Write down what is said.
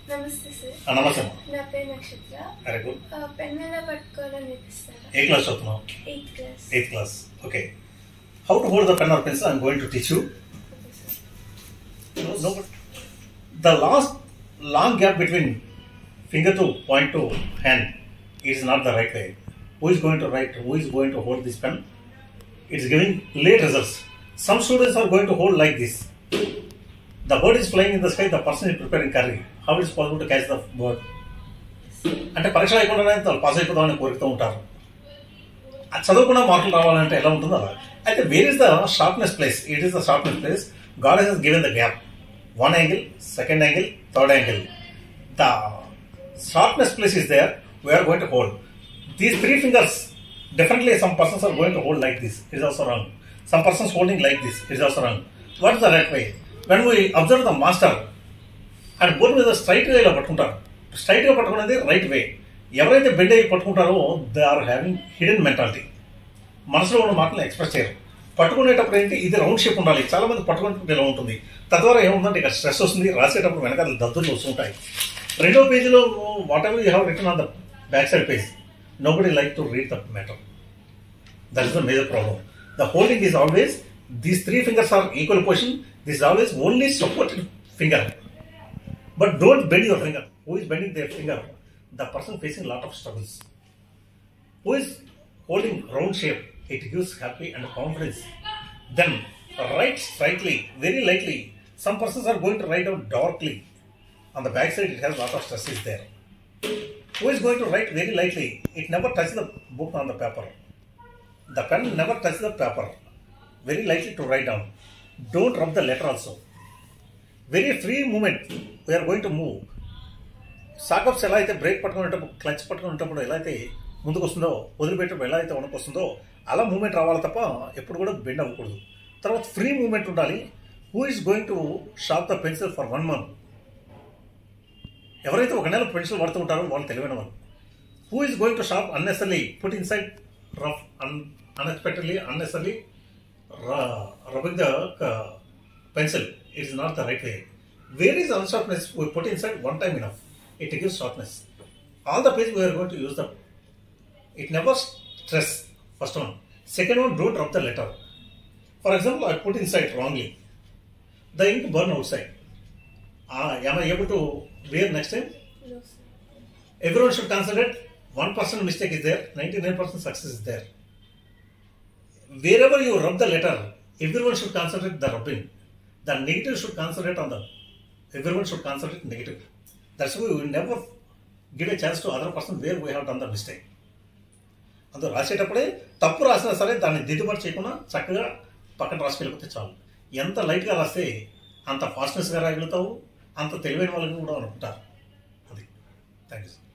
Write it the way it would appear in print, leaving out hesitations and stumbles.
నమస్తే సార్. నమస్తే. నా పేరు నక్షత్ర. Very good. పెన్ ఎలా పట్టుకోవాలో నేర్పిస్తారా? ఏ క్లాస్ చదువుతున్నావు? 8th class. 8th class. Okay. How to hold the pen or pencil? I'm going to teach you. No, but the last long gap between finger to point to hand is not the right way. Who is going to write? Who is going to hold this pen? It's giving late results. Some students are going to hold like this. The bird is flying in the sky. The person is preparing curry. How it is possible to catch the bird? అంటే పరీక్ష అయిపోవడానికి వాళ్ళు pass అయిపోతామని కోరుతూ ఉంటారు. అది చదువుకున్న మార్కులు రావాలంటే ఎలా ఉంటుందో అలా. అయితే where is the sharpness place? It is the sharpness place. God has given the gap. One angle, second angle, third angle. The sharpness place is there. We are going to hold. These three fingers, definitely some persons are going to hold like this. It is also wrong. Some persons holding like this. It is also wrong. What is the right way? When we observe the master, and both with the straight way ఇలా పట్టుకుంటారు. Straight గా పట్టుకునేది right way. ఎవరైతే bend అయ్యి పట్టుకుంటారో they are having hidden mentality. మనసులో ఉన్న మాటలు express చేయరు. పట్టుకునేటప్పుడు ఏంటి, ఇది రౌండ్ షేప్ ఉండాలి. చాలా మంది పట్టుకునేటప్పుడు ఇలా ఉంటుంది. తద్వారా ఏముందంటే ఇక్కడ స్ట్రెస్ వస్తుంది. రాసేటప్పుడు వెనకాల దద్దులు వస్తుంటాయి. రెండో పేజీలో whatever you have written on the back side page, nobody like to read the matter. That is the major problem. The holding is always, these three fingers are equal position. This is always only supported finger. But don't bend your finger. Who is bending their finger? The person facing lot of struggles. Who is holding round shape? It gives happy and confidence. Then write straightly, very lightly. Some persons are going to write down darkly. On the back side, it has lot of stress is there. Who is going to write very lightly? It never touches the book on the paper. The pen never touches the paper. Very lightly to write down. Don't rub the letter also. Very free movement. We are going to move. సాకప్స్ ఎలా అయితే break పట్టుకునేటప్పుడు, clutch పట్టుకునేటప్పుడు ఎలా అయితే ముందుకు వస్తుందో, వదిలిపెట్టేటప్పుడు ఎలా అయితే వెనక్కి వస్తుందో అలా మూమెంట్ రావాలి తప్ప ఎప్పుడు కూడా బెండ్ అవ్వకూడదు. తర్వాత ఫ్రీ మూమెంట్ ఉండాలి. Who is going to sharp the pencil for 1 month? ఎవరైతే ఒక నెల పెన్సిల్ వాడుతూ ఉంటారో వాళ్ళు తెలివైన వాళ్ళు. Who is going to sharp unnecessary, put in side rough unexpectedly, unnecessary rubbing the pencil, it is not the right way. Where is unsharpness? We put inside one time enough. It gives sharpness. All the page we are going to use them. It never stress. First one. Second one, don't drop the letter. For example, I put inside wrongly. The ink burn outside. Am I able to wear next time? No, sir. Everyone should consider 1% mistake is there, 99% success is there. Wherever you rub the letter, everyone should concentrate the rubbing. The negative should concentrate on the, everyone should concentrate negative. That's why we will never give a chance to other person where we have done the mistake. అందులో రాసేటప్పుడే తప్పు రాసినా సరే దాన్ని దిద్దుబాటు చేయకుండా చక్కగా పక్కన రాసుకెళ్ళిపోతే చాలు. ఎంత లైట్గా రాస్తే అంత ఫాస్ట్నెస్గా రాయగలుగుతావు, అంత తెలివైన వాళ్ళని కూడా అనుకుంటారు. అది. Thank you sir.